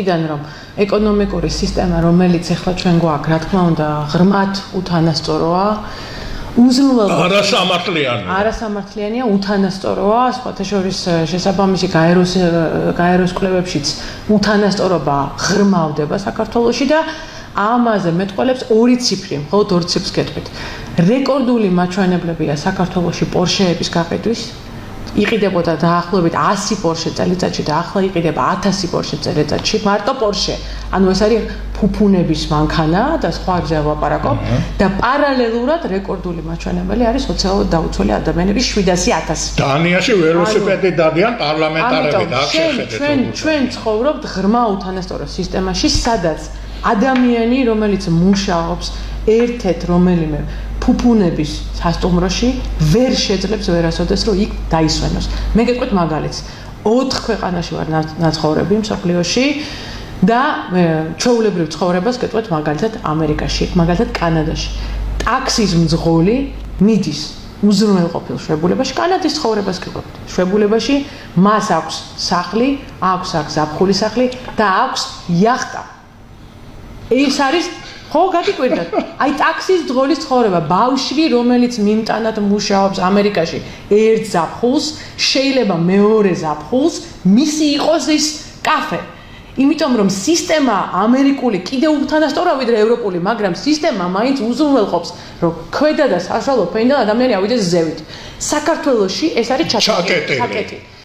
იდან რომ ეკონომიკური სისტემა, რომელიც ახლა ჩვენ გვაქვს, რა თქმა უნდა, ღრმად უთანასწოროა. არასამართლიანია, უთანასწოროა, სხვათა შორის შესაბამისი გაეროს კვლევებშიც უთანასწორობა ღრმავდება საქართველოში და ამაზე მეტყველებს ორი ციფრი, მხოლოდ ორი ციფრს გეტყვით. რეკორდული მაჩვენებლებია საქართველოში პორშეების გაყიდვის. იყიდებოდა დაახლოებით 100 პორშე წელიწადში და ახლა იყიდება 1000 პორშე წელიწადში. მარტო პორშე. ანუ ეს არის ფუფუნების მანქანა და სხვა რზე ვლაპარაკობ და პარალელურად რეკორდული მაჩვენებელი არის სოციალურად დაუცველი ადამიანების 700,000. დანიაში ველოსიპედი დადიან პარლამენტარები და აქ შეხედეთ. ჩვენ ცხოვრობთ ღრმა უთანასწორო სისტემაში, სადაც ადამიანი, რომელიც მუშაობს ერთ-ერთ რომელიმე ფუფუნების სასტუმროში ვერ შეძლებს ვერასოდეს რომ იქ დაისვენოს. მე გეტყვით მაგალითს. 4 ქვეყანაში ვარ ნაცხოვრები მსოფლიოში და ჩვეულებრივ ცხოვრებას გეტყვით მაგალითად ამერიკაში, მაგალითად კანადაში. ტაქსის მძღოლი მიდის უზრუნველყოფილ შვებულებაში, კანადის ცხოვრებას გეტყვით. შვებულებაში მას აქვს სახლი, აქვს ზაფხული სახლი და აქვს იახტა. ეს არის ხო გაგიკვირდათ. აი ტაქსის მძღოლის ცხოვრება, ბავშვი, რომელიც მიმტანად მუშაობს ამერიკაში ერთ ზაფხულს, შეიძლება მეორე ზაფხულს მისი იყოს ის კაფე. იმიტომ რომ სისტემა ამერიკული კიდევ უთანასწორია ვიდრე ევროპული, მაგრამ სისტემა მაინც უზრუნველყოფს, რომ ქვედა და საშუალო ფენიდან ადამიანი ავიდეს ზევით. საქართველოში ეს არის ჩაკეტი.